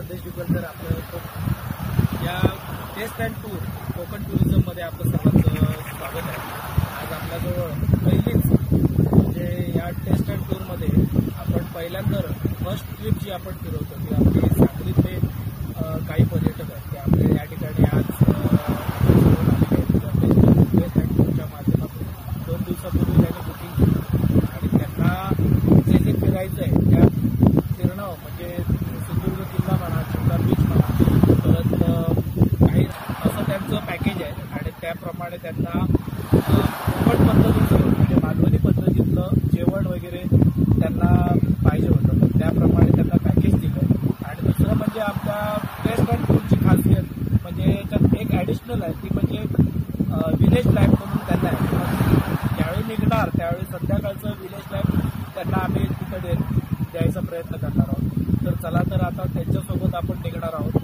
संदेश डिपलकर आपलं या टेस्ट अँड टूर कोकण टुरिझममध्ये आपलं सर्वांचं स्वागत आहे। आज आपल्याजवळ पहिलीच म्हणजे या टेस्ट अँड टूरमध्ये आपण पहिल्यांदा फर्स्ट ट्रिप जी आपण फिरवतो ती आपली सांगलीतले काही पर्यटक आहेत ते आपल्या या ठिकाणी आज टेस्ट अँड टूरच्या माध्यमातून 2 दिवसापूर्वी त्यांनी बुकिंग केली आणि त्यांना जे फिरायचं आहे त्या फिरणं म्हणजे सिंधुदुर्ग किल्ला म्हणा, चिंतार बीच म्हणा, परत काही असं त्यांचं पॅकेज आहे आणि त्याप्रमाणे त्यांना कोकण पद्धतीचं म्हणजे मालवणी पद्धतीतलं जेवण वगैरे त्यांना पाहिजे होतं, तर त्याप्रमाणे त्यांना पॅकेज दिलं। आणि दुसरं म्हणजे आपल्या टेस्ट अँड टूरची खासियत म्हणजे त्यात एक ॲडिशनल आहे ती म्हणजे विलेज लाईफ म्हणून त्यांना आहे। ज्यावेळी निघणार त्यावेळी संध्याकाळचं विलेज लाईफ त्यांना आम्ही तिकडे द्यायचा प्रयत्न करणार आहोत। तर चला तर आता त्यांच्यासोबत आपण निघणार आहोत।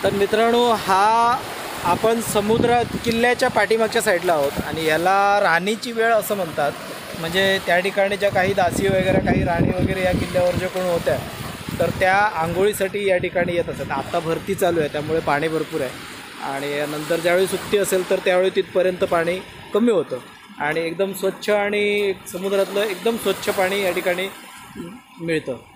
तर मित्रांनो, हा आपण समुद्र किल्ल्याच्या पाठीमागच्या साईडला आहोत आणि याला राणीची वेळ असं म्हणतात। म्हणजे त्या ठिकाणी ज्या काही दासी वगैरे काही राणी वगैरे या किल्ल्यावर जे कोण होत्या तर त्या आंघोळीसाठी या ठिकाणी येत असतात। आता भरती चालू आहे त्यामुळे पाणी भरपूर आहे आणि नंतर ज्यावेळी सुट्टी असेल तर त्यावेळी तिथपर्यंत पाणी कमी होतं आणि एकदम स्वच्छ आणि समुद्रातलं एकदम स्वच्छ पाणी या ठिकाणी मिळतं।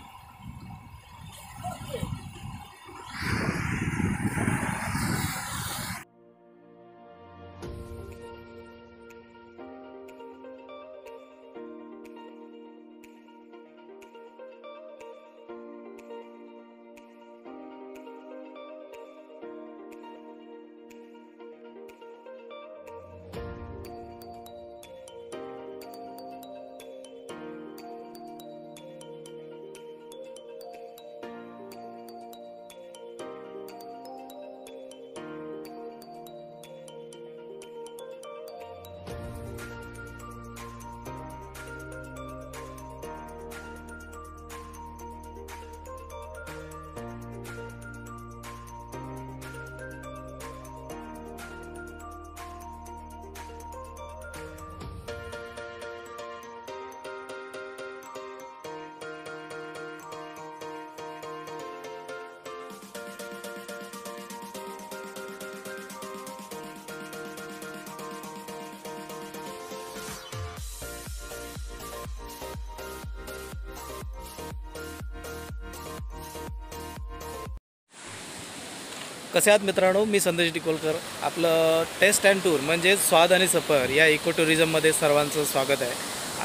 कसे आहात मित्रांनो, मी संदेश डिकोलकर. आपलं टेस्ट अँड टूर म्हणजे स्वाद आणि सफर या इको टुरिझममध्ये सर्वांचं स्वागत आहे.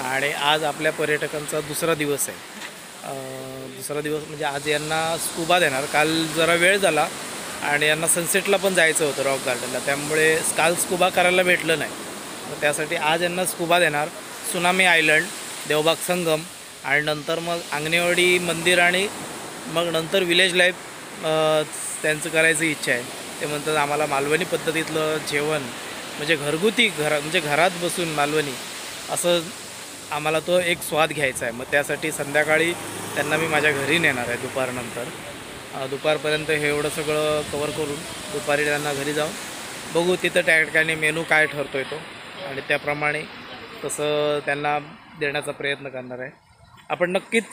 आणि आज आपल्या पर्यटकांचा दुसरा दिवस आहे. दुसरा दिवस म्हणजे आज यांना स्कुबा देणार. काल जरा वेळ झाला आणि यांना सनसेटला पण जायचं होतं रॉक गार्डनला, त्यामुळे काल स्कुबा करायला भेटलं नाही. तर त्यासाठी आज यांना स्कुबा देणार. सुनामी आयलंड, देवबाग संगम आणि नंतर मग आंगणेवाडी मंदिर आणि मग नंतर विलेज लाईफ त्यांचं करायची इच्छा आहे. ते म्हणतात आम्हाला मालवणी पद्धतीतलं जेवण म्हणजे घरगुती म्हणजे घरात बसून मालवणी असं आम्हाला तो एक स्वाद घ्यायचा आहे. मग त्यासाठी संध्याकाळी त्यांना मी माझ्या घरी नेणार आहे दुपारनंतर. दुपारपर्यंत हे एवढं सगळं कवर करून दुपारी त्यांना घरी जाऊन बघू तिथं त्या ठिकाणी मेनू काय ठरतो आहे तो, आणि त्याप्रमाणे तसं त्यांना देण्याचा प्रयत्न करणार आहे. आपण नक्कीच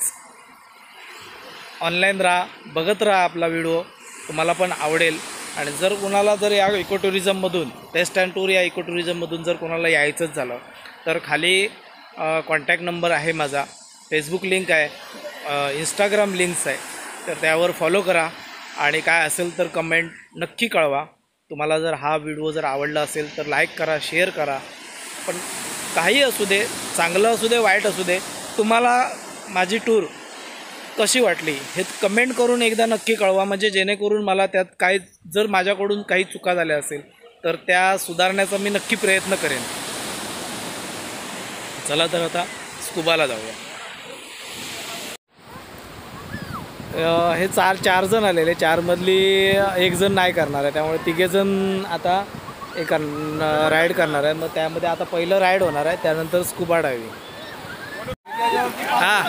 ऑनलाईन राहा, बघत राहा आपला व्हिडिओ, तुम्हाला पण आवडेल. आणि जर कोणाला जर या इको टुरिझममधून टेस्ट अँड टूर या इको टुरिझममधून जर कोणाला यायचंच झालं तर खाली कॉन्टॅक्ट नंबर आहे माझा, फेसबुक लिंक आहे, इंस्टाग्राम लिंक्स आहे, तर त्यावर फॉलो करा. आणि काय असेल तर कमेंट नक्की कळवा. तुम्हाला जर हा व्हिडिओ जर आवडला असेल तर लाईक करा, शेअर करा. पण काही असू दे, चांगलं असू दे, वाईट असू दे, तुम्हाला माझी टूर कशी वाटली हे कमेंट करून एकदा नक्की कळवा. म्हणजे जेणेकरून मला त्यात काय जर माझ्याकडून काही चुका झाल्या असेल तर त्या सुधारण्याचा मी नक्की प्रयत्न करेन. चला तर आता स्कुबाला जाऊया. हे चार जण आलेले, चारमधली एक जण नाही करणार आहे, त्यामुळे तिघेजण आता एक राईड करणार आहे. मग त्यामध्ये आता पहिलं राईड होणार आहे, त्यानंतर स्कुबा डायव्हिंग. हां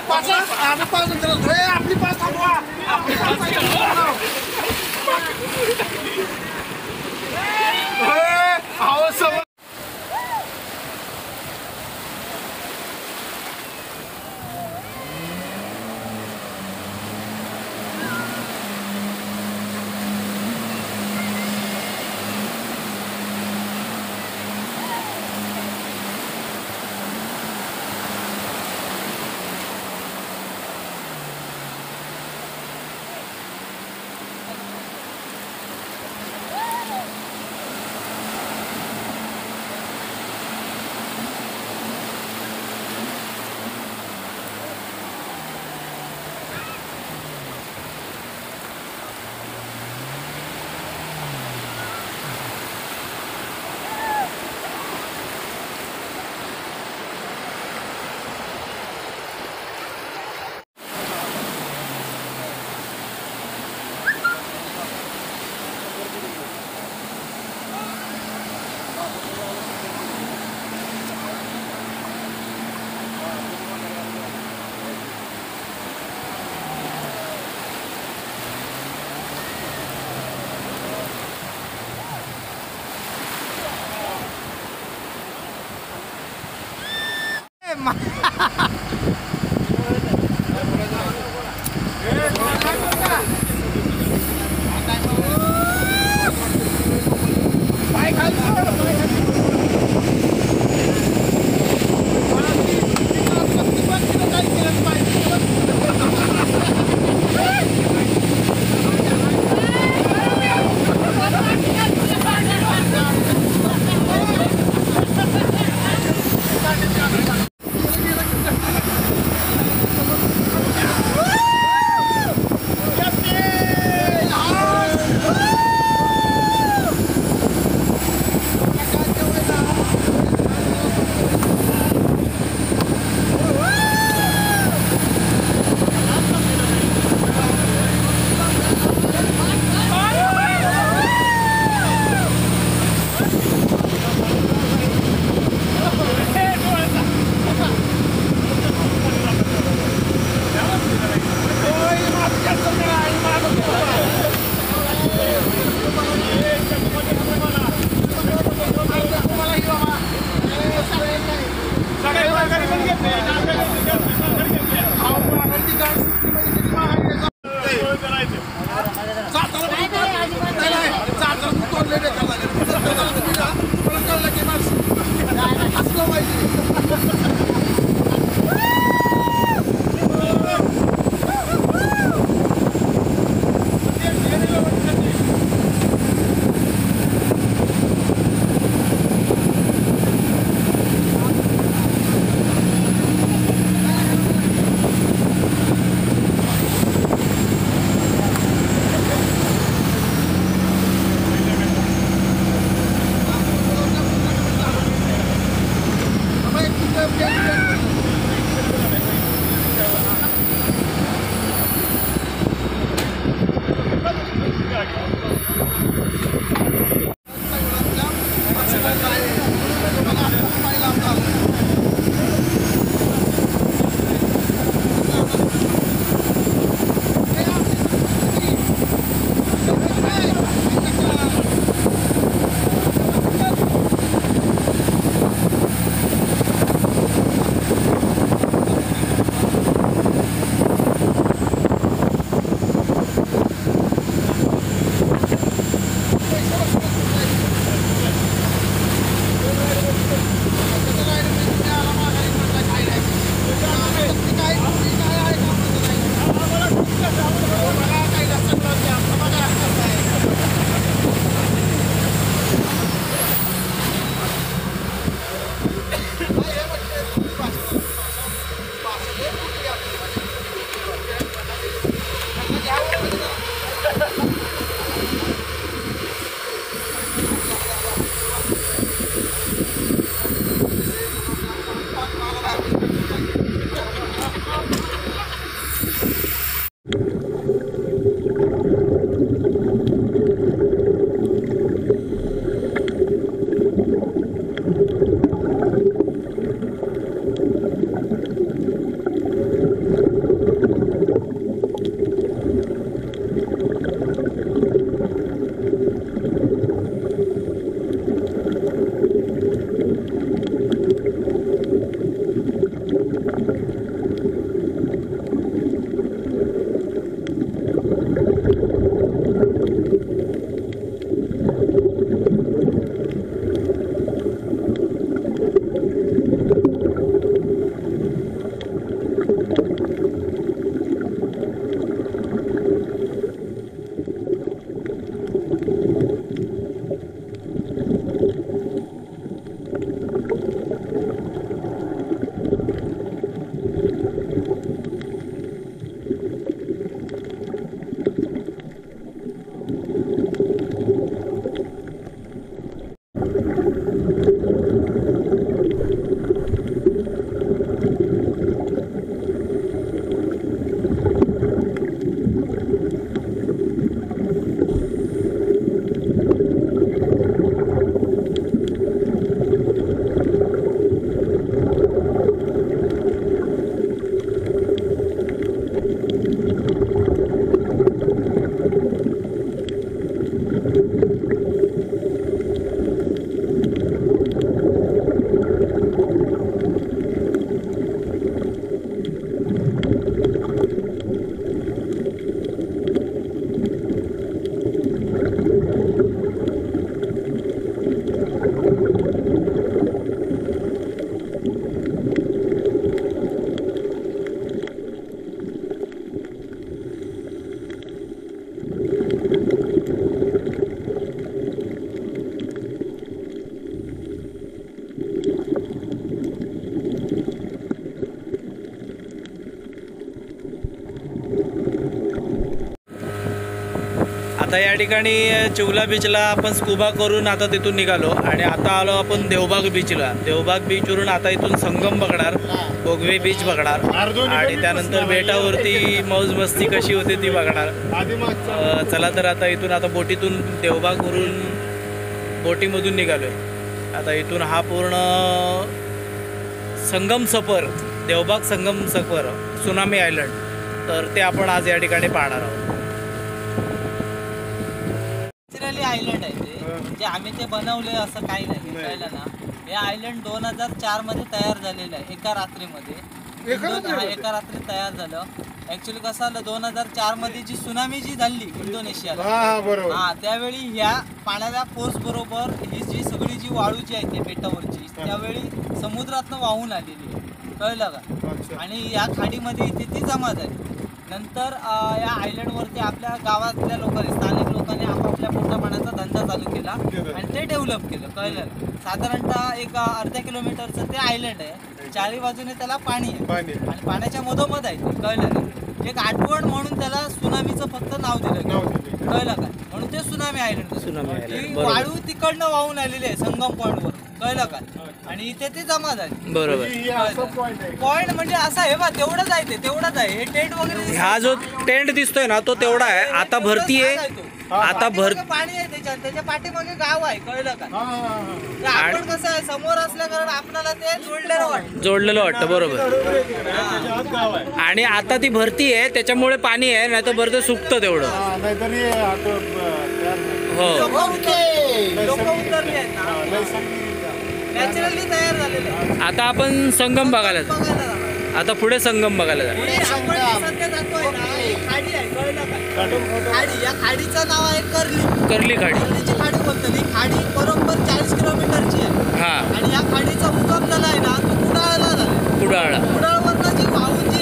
आता या ठिकाणी चिवला बीचला आपण स्कुबा करून आता तिथून निघालो आणि आता आलो आपण देवबाग बीचला. देवबाग बीचवरून आता इथून संगम बघणार, बोगवे बीच बघणार आणि त्यानंतर बेटावरती मौज मस्ती कशी होते ती बघणार. चला तर आता इथून आता बोटीतून देवबागवरून बोटीमधून निघालोय. आता इथून हा पूर्ण संगम सफर, देवबाग संगम सफर, सुनामी आयलंड, तर ते आपण आज या ठिकाणी पाहणार आहोत. नॅचरली आयलंड आहे ते, म्हणजे आम्ही ते बनवले असं काही नाही, कळलं ना. हे आयलंड 2004 मध्ये तयार झालेलं आहे, एका रात्रीमध्ये. एका रात्री तयार झालं. ऍक्च्युली कसं झालं, 2004 मध्ये जी सुनामी जी झाली इंडोनेशियाला, हा त्यावेळी ह्या पाण्याच्या फोर्स बरोबर ही जी सगळी जी वाळू जी आहे ती बेटावरची त्यावेळी समुद्रातनं वाहून आलेली आहे, कळलं का. आणि या खाडीमध्ये इथे ती जमा झाली. नंतर या आयलंडवरती आपल्या गावातल्या लोकांनी, स्थानिक लोकांनी आपापल्या मोठ्या पाण्याचा धंदा चालू केला आणि ते डेव्हलप केलं, कळलं. साधारणतः एक अर्ध्या किलोमीटरचं ते आयलंड आहे, चारी बाजूने त्याला पाणी आहे आणि पाण्याच्या मधोमध आहे ते, कळलं. एक आठवण म्हणून त्याला सुनामीचं फक्त नाव दिलं, कळलं का. म्हणून ते सुनामी आयलंड. वाळू तिकडनं वाहून आलेली आहे संगम पॉइंटवर, कळलं का. आणि इथे ते जमा झाली. बरोबर. पॉइंट म्हणजे असं आहे बा, तेवढंच आहे ते, तेवढंच आहे. हे टेंट वगैरे, हा जो टेंट दिसतोय ना तो तेवढा आहे. आता भरती आहे, आता पाणी आहे त्याच्या पाठीमागे गाव आहे, कळलं का. आपण कसं आहे, समोर असल्या कारण आपल्याला ते जोडलेलं वाटतं. बरोबर. आणि आता ती भरती आहे त्याच्यामुळे पाणी आहे, नाही तर बरं ते सुकतं तेवढं. हो, लोक उतरले आहेत ना, नॅचरली तयार झालेले. आता आपण संगम बघायला जाऊ. आता पुढे संगम बघायला जाऊ. सध्या जातोय ना, खाडी आहे, कळलं का. खाडी, या खाडीचं नाव आहे कर्ली खाडी. कर्लीची खाडी बोलतात. ही खाडी बरोबर 40 किलोमीटरची आहे. हा. आणि या खाडीचा उगम झाला आहे ना तो कुडाळला झाला. कुडाळवरनं जी वाहून जी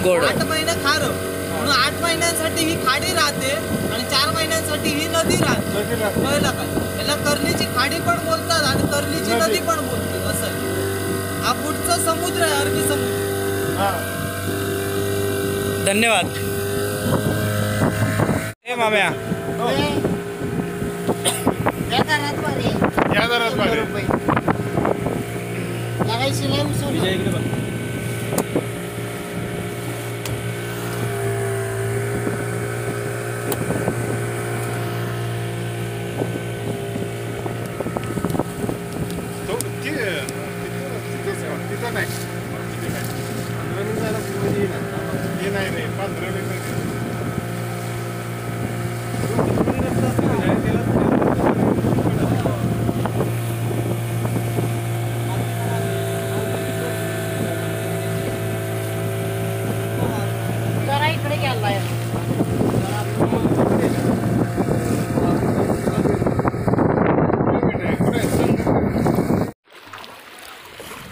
गोड. 8 महिने खारं. म्हणून 8 महिन्यांसाठी ही खाडी राहते आणि 4 महिन्यांसाठी ही नदी राहते. कळलं का? याला कर्लीची खाडी पण बोलतात आणि कर्लीची नदी पण बोलतात. असं आहे. हा पुढचा समुद्र आहे, अरबी समुद्र. धन्यवाद. हे माम्या विजय इकडे बघ.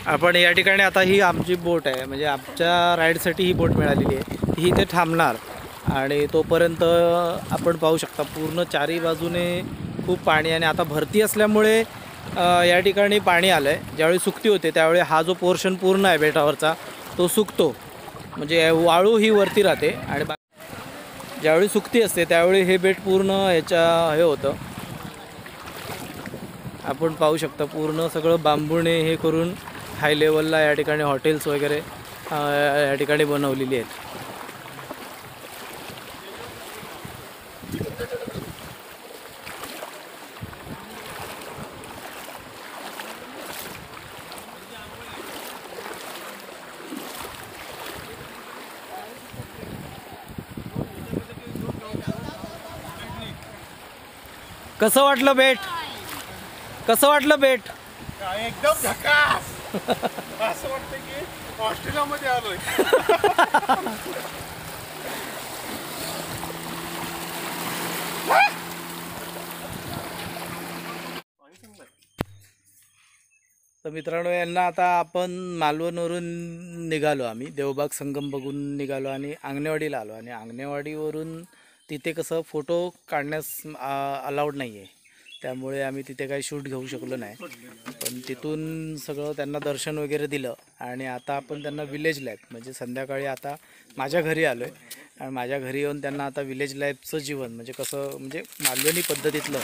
आपण या ठिकाणी आता ही आमची बोट आहे, म्हणजे आमच्या राईडसाठी ही बोट मिळालेली आहे. ही इथे थांबणार आणि तोपर्यंत आपण पाहू शकता पूर्ण चारी बाजूने खूप पाणी. आणि आता भरती असल्यामुळे या ठिकाणी पाणी आलं आहे. ज्यावेळी सुकती होते त्यावेळी हा जो पोर्शन पूर्ण आहे बेटावरचा तो सुकतो, म्हणजे वाळू ही वरती राहते. आणि ज्यावेळी सुकती असते त्यावेळी हे बेट पूर्ण हे होतं. आपण पाहू शकता पूर्ण सगळं बांबूने हे करून हाय लेवलला या ठिकाणी हॉटेल्स वगैरे या ठिकाणी बनवलेली आहेत. कसं वाटलं बेट? कसं वाटलं बेट? एकदम झकास. असं वाटतं की ऑस्ट्रेलियामध्ये आलोय. तर मित्रांनो, यांना आता आपण मालवणवरून निघालो. आम्ही देवबाग संगम बघून निघालो आणि आंगणेवाडीला आलो. आणि आंगणेवाडीवरून तिथे कसं फोटो काढण्यास अलाउड नाही आहे, त्यामुळे आम्ही तिथे काही शूट घेऊ शकलो नाही. पण तिथून सगळं त्यांना दर्शन वगैरे दिलं आणि आता आपण त्यांना विलेज लाईफ म्हणजे संध्याकाळी आता माझ्या घरी आलो आहे. आणि माझ्या घरी येऊन त्यांना आता विलेज लाईफचं जीवन म्हणजे कसं, म्हणजे मालवणी पद्धतीतलं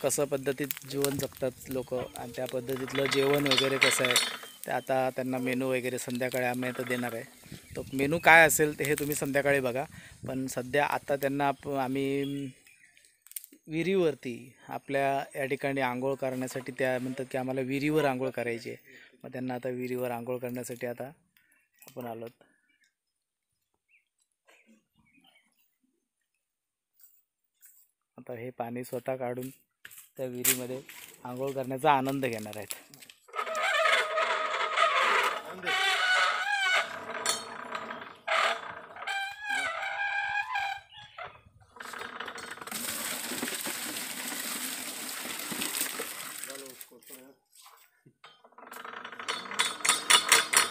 कसं पद्धतीत जीवन जगतात लोक आणि त्या पद्धतीतलं जेवण वगैरे कसं आहे ते आता त्यांना मेनू वगैरे संध्याकाळी आम्ही आता देणार आहे. तो मेनू काय असेल ते हे तुम्ही संध्याकाळी बघा. पण सध्या आता त्यांना आम्ही विहिरीवरती आपल्या या ठिकाणी आंघोळ करण्यासाठी, त्या म्हणतात की आम्हाला विहिरीवर आंघोळ करायची आहे. मग त्यांना आता विहिरीवर आंघोळ करण्यासाठी आता आपण आलोत. आता हे पाणी स्वतः काढून त्या विहिरीमध्ये आंघोळ करण्याचा आनंद घेणार आहेत.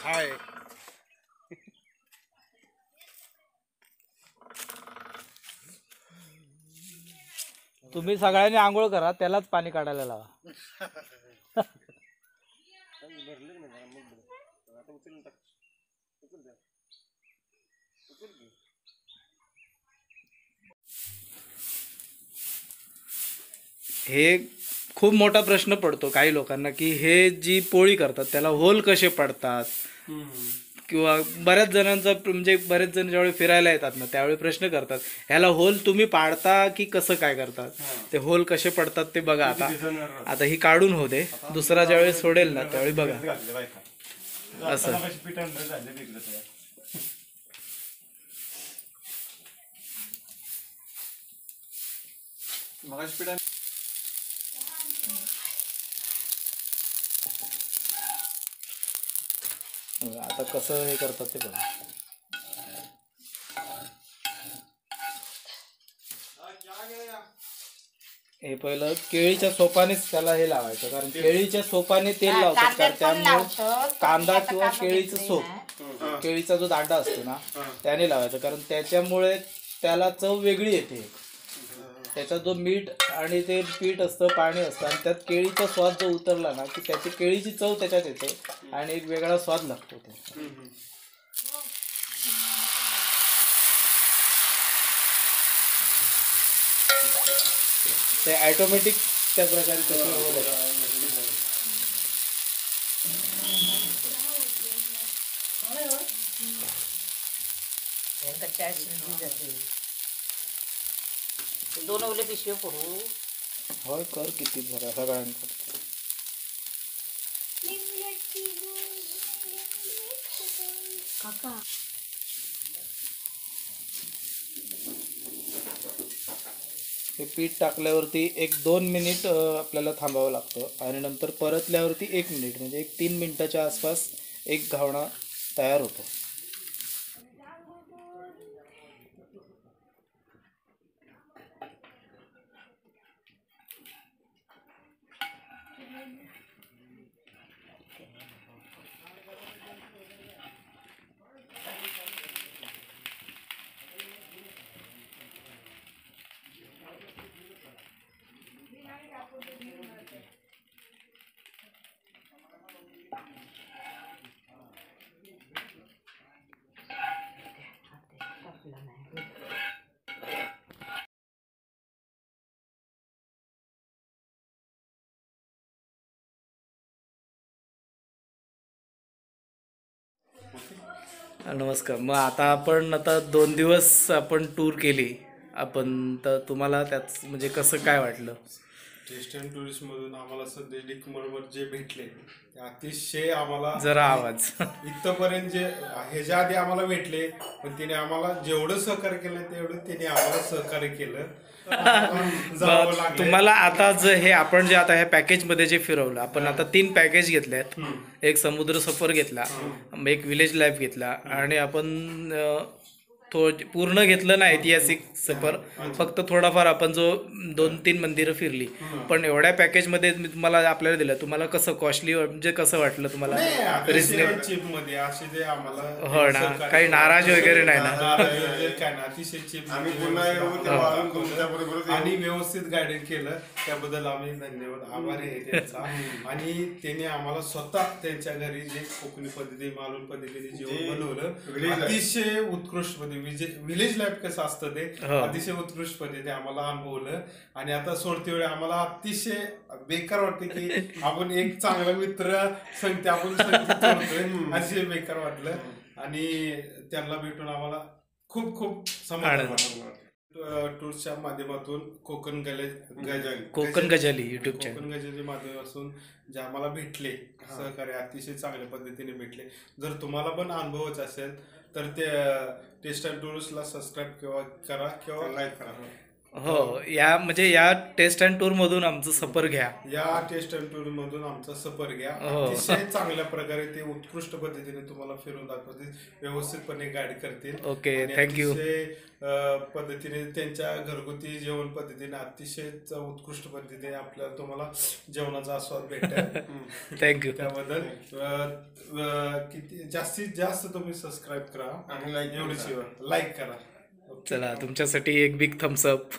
हाय. तुम्ही सगळ्यांनी आंघोळ करा, त्यालाच पाणी काढायला लावा. हे खूप मोठा प्रश्न पडतो काही लोकांना की हे जी पोळी करतात त्याला होल कसे पडतात, किंवा बऱ्याच जणांचा म्हणजे बरेच जण ज्यावेळी फिरायला येतात ना त्यावेळी प्रश्न करतात ह्याला होल तुम्ही पाडता की कसं काय करतात, ते होल कसे पडतात ते बघा. आता ही काढून होते, दुसरा ज्यावेळी सोडेल ना त्यावेळी बघा असं. आता कसं हे करतात ते बघा. हे पहिलं केळीच्या सोपानेच त्याला हे लावायचं, कारण केळीच्या सोपाने तेल लावतात, कारण त्यामुळे कांदा किंवा केळीचं सोप, केळीचा जो दांडा असतो ना त्याने लावायचं, कारण त्याच्यामुळे त्याला चव वेगळी येते. त्याचा जो मीठ आणि ते पीठ असतं, पाणी असतं आणि त्यात केळीचा स्वाद जो उतरला ना की त्याची केळीची चव त्याच्यात येते आणि एक वेगळा स्वाद लागतो ते ऑटोमॅटिक त्या प्रकारे तसं होतं. दोन ओले पिशवे पडू. होय, कर किती झाला सगळ्यांकडे. काका हे पीठ टाकल्यावरती 1-2 मिनिट आपल्याला थांबावं लागतं आणि नंतर परतल्यावरती 1 मिनिट, म्हणजे 3 मिनिटाच्या आसपास एक घावणा तयार होतो. नमस्कार. मग आता 2 दिवस आपण टूर केली आपण, तर तुम्हाला त्यात म्हणजे कसं काय वाटलं? टेस्ट अँड टुरिस्ट मधून आम्हाला सध्या डिकमरवर जे भेटले ते अतिशय आम्हाला जरा आवाज इथपर्यंत जे ह्याच्या आधी आम्हाला भेटले, पण तिने आम्हाला जेवढं सहकार्य केलं तेवढं तिने आम्हाला सहकार्य केलं. जावं लागलं. तुम्हाला आता हे आपण जे आता ह्या पॅकेजमध्ये जे फिरवलं आपण, आता 3 पॅकेज घेतले आहेत. एक समुद्र सफर घेतला, एक विलेज लाईफ घेतला आणि आपण पूर्ण घेतलं ना ऐतिहासिक सफर, फक्त थोडाफार आपण जो 2-3 मंदिरं फिरली. पण एवढ्या पॅकेजमध्ये मी तुम्हाला आपल्याला दिलं, तुम्हाला कसं कॉस्टली म्हणजे कसं वाटलं तुम्हाला? रिजनेबल चीप मध्ये असे जे आम्हाला हो ना, काही नाराज वगैरे नाही ना? काय ना, अतिशय चीप आणि व्यवस्थित गायडन केलं, त्याबद्दल आम्ही धन्यवाद आभारी आहे त्यांचा. आणि त्यांनी आम्हाला स्वतः त्यांच्या घरी जे कोकणी पद्धती मालवण पद्धतीने जेवण बनवलं, अतिशय उत्कृष्ट पद्धती. विलेज लाईफ कसं असतं ते अतिशय उत्कृष्ट पद्धती आम्हाला अनुभवलं. आणि आता सोडते वेळी आम्हाला अतिशय बेकार वाटते की आपण एक चांगला मित्र संगते आपण अतिशय बेकार वाटलं. आणि त्यांना भेटून आम्हाला खूप खूप समाधान वाटलं. टूर्सच्या माध्यमातून कोकण गजाली युट्यूब चॅनल, कोकण गजाली माध्यमातून जे आम्हाला भेटले सहकार्य अतिशय चांगल्या पद्धतीने भेटले. जर तुम्हाला पण अनुभवायचं असेल तर ते टेस्ट अँड टूर्सला सबस्क्राईब करा किंवा लाईक करा. हो, या टेस्ट अँड टूर मधून आमचं सफर घ्या. या टेस्ट अँड टूर मधून आमचा सफर घ्या. अतिशय चांगल्या प्रकारे ते उत्कृष्ट पद्धतीने तुम्हाला फिरून दाखवतील, व्यवस्थितपणे गाईड करतील. Okay, thank you. पद्धतीने त्यांच्या घरगुती जेवण पद्धतीने अतिशय उत्कृष्ट पद्धतीने आपल्याला तुम्हाला जेवणाचा आस्वाद भेटेल. थँक्यू. त्याबद्दल किती जास्तीत जास्त तुम्ही सबस्क्राईब करा आणि लाईक करा. चला, तुमच्यासाठी एक बिग थम्स अप.